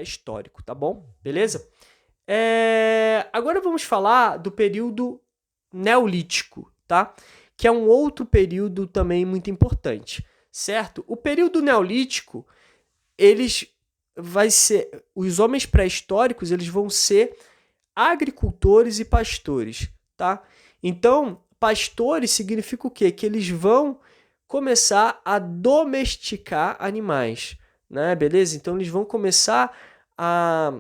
pré-histórico, tá bom? Beleza? Agora vamos falar do período neolítico, tá? Que é um outro período também muito importante, certo? O período neolítico, os homens pré-históricos, eles vão ser agricultores e pastores, tá? Então, pastores significa o quê? Que eles vão começar a domesticar animais, né? Beleza? Então, eles vão começar a,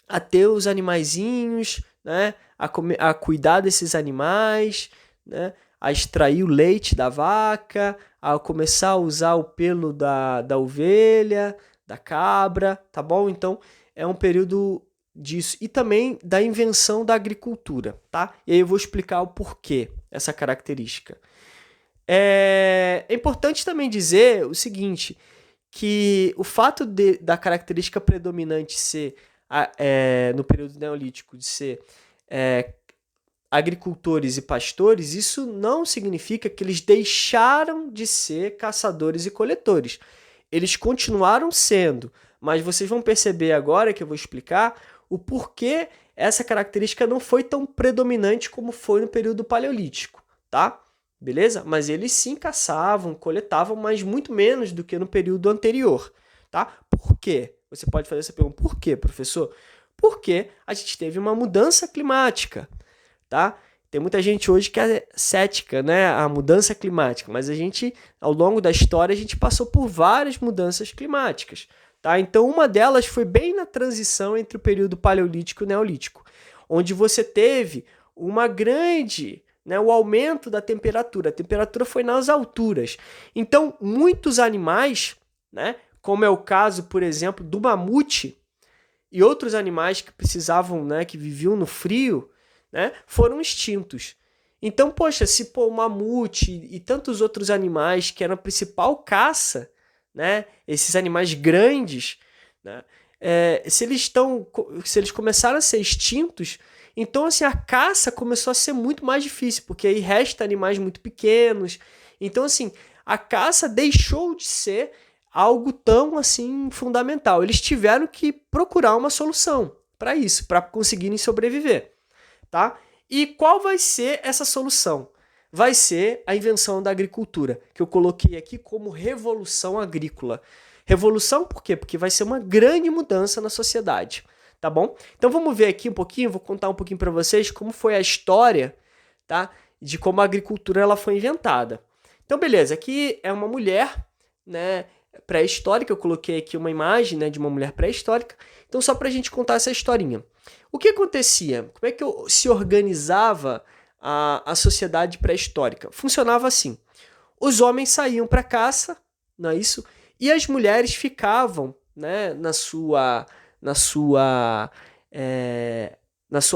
a ter os animaizinhos, né? A cuidar desses animais, né? A extrair o leite da vaca, a começar a usar o pelo da ovelha, da cabra, tá bom? Então, é um período disso. E também da invenção da agricultura, tá? E aí eu vou explicar o porquê, essa característica. É importante também dizer o seguinte, que o fato da característica predominante ser, no período neolítico, de ser agricultores e pastores, isso não significa que eles deixaram de ser caçadores e coletores. Eles continuaram sendo, mas vocês vão perceber agora que eu vou explicar o porquê essa característica não foi tão predominante como foi no período paleolítico, tá? Beleza? Mas eles sim caçavam, coletavam, mas muito menos do que no período anterior, tá? Por quê? Você pode fazer essa pergunta, por quê, professor? Porque a gente teve uma mudança climática, tá? Tem muita gente hoje que é cética, né, a mudança climática, mas a gente, ao longo da história, a gente passou por várias mudanças climáticas, tá? Então, uma delas foi bem na transição entre o período paleolítico e o neolítico, onde você teve uma grande, né, o aumento da temperatura. A temperatura foi nas alturas. Então, muitos animais, né, como é o caso, por exemplo, do mamute e outros animais que precisavam, né, que viviam no frio, né, foram extintos. Então, poxa, se o mamute e tantos outros animais que eram a principal caça, né, esses animais grandes, né, se eles começaram a ser extintos, então assim, a caça começou a ser muito mais difícil, porque aí resta animais muito pequenos. Então assim, a caça deixou de ser algo tão assim fundamental. Eles tiveram que procurar uma solução para isso, para conseguirem sobreviver. Tá? E qual vai ser essa solução? Vai ser a invenção da agricultura, que eu coloquei aqui como revolução agrícola. Revolução por quê? Porque vai ser uma grande mudança na sociedade, tá bom? Então vamos ver aqui um pouquinho, vou contar um pouquinho para vocês como foi a história, tá? De como a agricultura ela foi inventada. Então beleza, aqui é uma mulher, né, pré-histórica, eu coloquei aqui uma imagem, né, de uma mulher pré-histórica. Então só para a gente contar essa historinha. O que acontecia? Como é que se organizava a sociedade pré-histórica? Funcionava assim. Os homens saíam para caça, não é isso? E as mulheres ficavam, né, na sua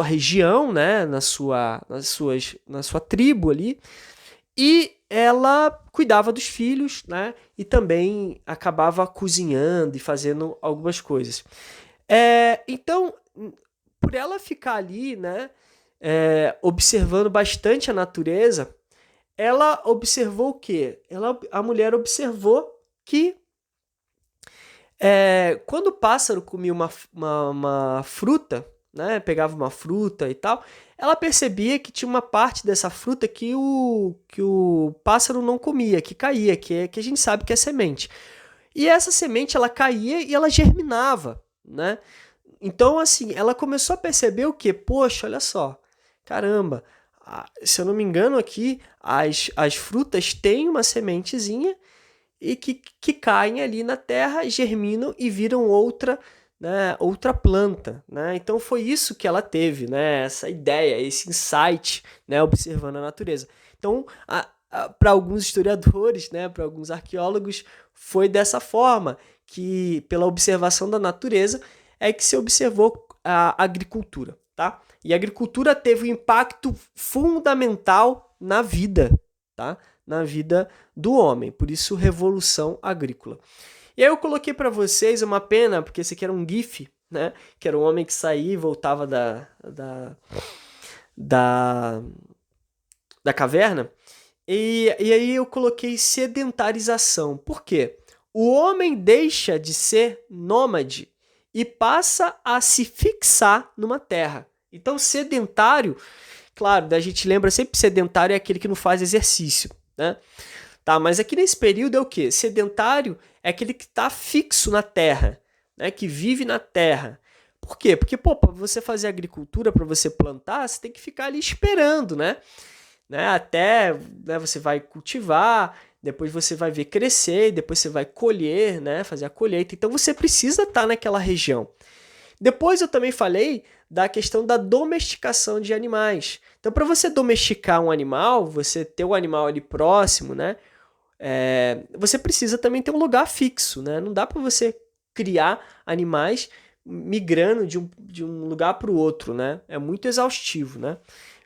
região, né, na sua tribo ali, e ela cuidava dos filhos, né, e também acabava cozinhando e fazendo algumas coisas. Então, por ela ficar ali, né, observando bastante a natureza, ela observou o quê? A mulher observou que quando o pássaro comia uma fruta, né, pegava uma fruta e tal, ela percebia que tinha uma parte dessa fruta que o pássaro não comia, que caía, que a gente sabe que é semente. E essa semente ela caía e ela germinava, né? Então, assim, ela começou a perceber o quê? Poxa, olha só, caramba, se eu não me engano aqui, as frutas têm uma sementezinha e que caem ali na terra, germinam e viram outra, né, outra planta, né? Então foi isso que ela teve, né? Essa ideia, esse insight, né, observando a natureza. Então, para alguns historiadores, né, para alguns arqueólogos, foi dessa forma que, pela observação da natureza, é que se observou a agricultura, tá? E a agricultura teve um impacto fundamental na vida, tá? Na vida do homem, por isso revolução agrícola. E aí eu coloquei para vocês uma pena, porque esse aqui era um GIF, né? Que era um homem que saía e voltava da, da caverna. E aí eu coloquei sedentarização. Por quê? O homem deixa de ser nômade e passa a se fixar numa terra. Então, sedentário, claro, a gente lembra sempre sedentário é aquele que não faz exercício, né? Tá, mas aqui nesse período é o quê? Sedentário é aquele que está fixo na terra, né? Que vive na terra. Por quê? Porque, pô, para você fazer agricultura, para você plantar, você tem que ficar ali esperando, né? Até, né, você vai cultivar, depois você vai ver crescer, depois você vai colher, né? Fazer a colheita. Então você precisa estar naquela região. Depois eu também falei da questão da domesticação de animais. Então, para você domesticar um animal, você ter o animal ali próximo, né? Você precisa também ter um lugar fixo, né? Não dá para você criar animais migrando de um lugar para o outro, né? É muito exaustivo, né?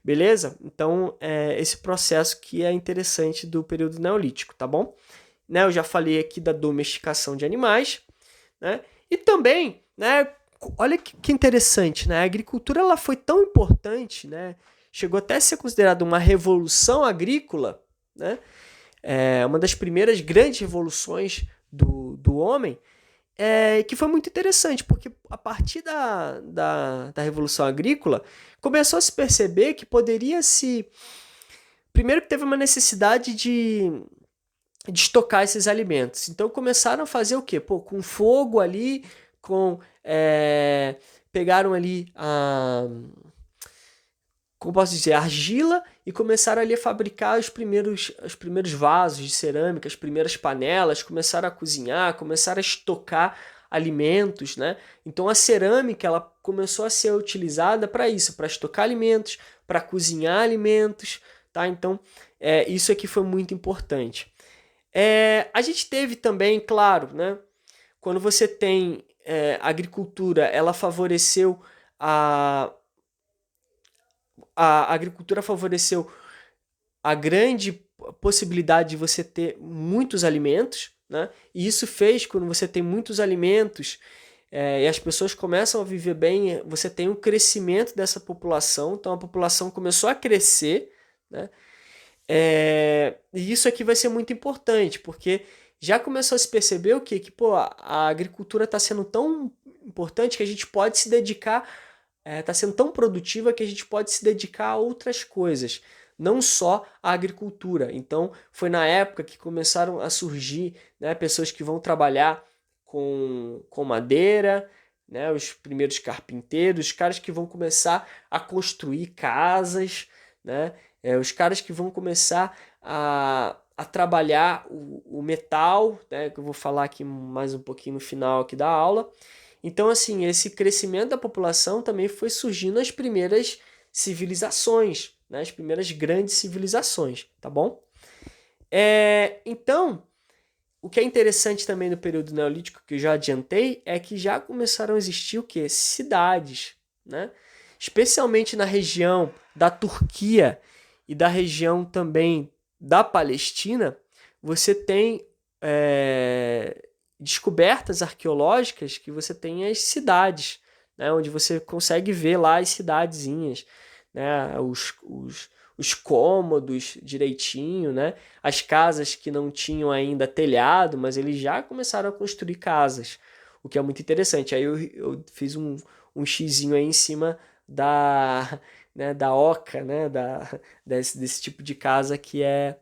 Beleza? Então, esse processo que é interessante do período neolítico, tá bom? Né, eu já falei aqui da domesticação de animais, né? E também, né? Olha que interessante, né? A agricultura ela foi tão importante, né? Chegou até a ser considerada uma revolução agrícola, né? Uma das primeiras grandes revoluções do homem, que foi muito interessante, porque a partir da Revolução Agrícola, começou a se perceber que poderia se... Primeiro que teve uma necessidade de estocar esses alimentos. Então começaram a fazer o quê? Pô, com fogo ali, pegaram ali como posso dizer, argila e começaram ali a fabricar os primeiros vasos de cerâmica, as primeiras panelas, começaram a cozinhar, começaram a estocar alimentos, né? Então a cerâmica ela começou a ser utilizada para isso, para estocar alimentos, para cozinhar alimentos, tá? Então isso aqui foi muito importante. A gente teve também, claro, né? Quando você tem agricultura, ela favoreceu a agricultura favoreceu a grande possibilidade de você ter muitos alimentos, né? E isso fez, quando você tem muitos alimentos e as pessoas começam a viver bem, você tem um crescimento dessa população, então a população começou a crescer, né? E isso aqui vai ser muito importante, porque já começou a se perceber o quê? Que pô, a agricultura está sendo tão importante que a gente pode se dedicar, está sendo tão produtiva que a gente pode se dedicar a outras coisas, não só a agricultura. Então, foi na época que começaram a surgir, né, pessoas que vão trabalhar com madeira, né, os primeiros carpinteiros, os caras que vão começar a construir casas, né, os caras que vão começar a trabalhar o metal, né, que eu vou falar aqui mais um pouquinho no final aqui da aula. Então, assim, esse crescimento da população também foi surgindo as primeiras civilizações, né, as primeiras grandes civilizações, tá bom? Então, o que é interessante também no período neolítico, que eu já adiantei, é que já começaram a existir o quê? Cidades, né? Especialmente na região da Turquia e da região também da Palestina, você tem descobertas arqueológicas que você tem as cidades, né, onde você consegue ver lá as cidadezinhas, né, os cômodos direitinho, né, as casas que não tinham ainda telhado, mas eles já começaram a construir casas, o que é muito interessante. Aí eu fiz um xizinho aí em cima da oca, né, desse tipo de casa que é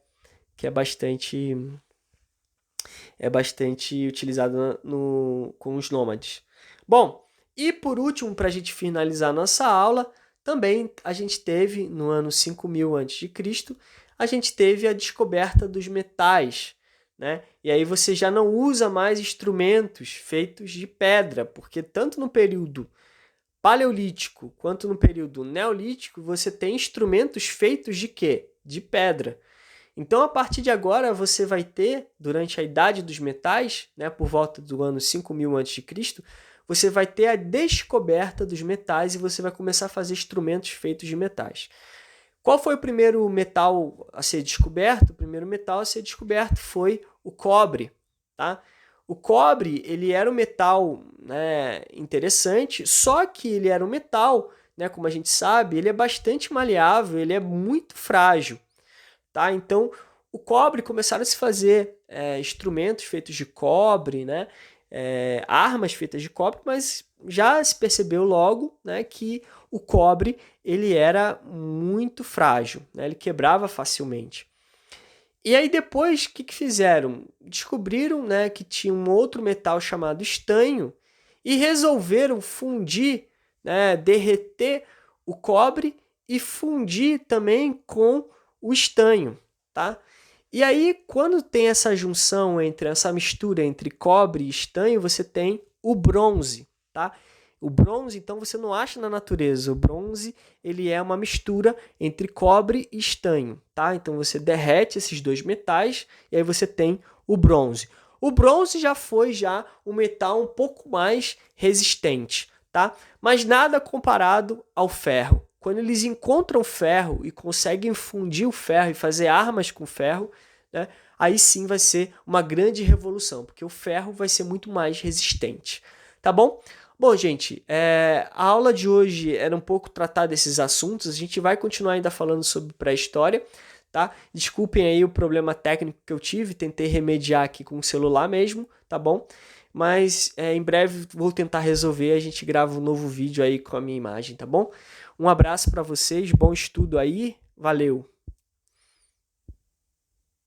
bastante utilizado com os nômades. Bom, e por último, para a gente finalizar nossa aula, também a gente teve, no ano 5000 a.C., a gente teve a descoberta dos metais, né? E aí você já não usa mais instrumentos feitos de pedra, porque tanto no período paleolítico quanto no período neolítico, você tem instrumentos feitos de quê? De pedra. Então, a partir de agora, você vai ter, durante a Idade dos Metais, né, por volta do ano 5000 a.C., você vai ter a descoberta dos metais e você vai começar a fazer instrumentos feitos de metais. Qual foi o primeiro metal a ser descoberto? O primeiro metal a ser descoberto foi o cobre, tá? O cobre, ele era um metal, né, interessante, só que ele era um metal, né, como a gente sabe, ele é bastante maleável, ele é muito frágil. Tá? Então, o cobre começaram a se fazer instrumentos feitos de cobre, né? armas feitas de cobre, mas já se percebeu logo, né, que o cobre ele era muito frágil, né, ele quebrava facilmente. E aí depois, o que fizeram? Descobriram, né, que tinha um outro metal chamado estanho e resolveram fundir, né, derreter o cobre e fundir também com o estanho, tá? E aí, quando tem essa junção essa mistura entre cobre e estanho, você tem o bronze, tá? O bronze, então, você não acha na natureza. O bronze, ele é uma mistura entre cobre e estanho, tá? Então, você derrete esses dois metais e aí você tem o bronze. O bronze já foi um metal um pouco mais resistente, tá? Mas nada comparado ao ferro. Quando eles encontram ferro e conseguem fundir o ferro e fazer armas com ferro, né, aí sim vai ser uma grande revolução, porque o ferro vai ser muito mais resistente, tá bom? Bom, gente, a aula de hoje era um pouco tratar desses assuntos, a gente vai continuar ainda falando sobre pré-história, tá? Desculpem aí o problema técnico que eu tive, tentei remediar aqui com o celular mesmo, tá bom? Mas em breve vou tentar resolver, a gente grava um novo vídeo aí com a minha imagem, tá bom? Um abraço para vocês, bom estudo aí, valeu!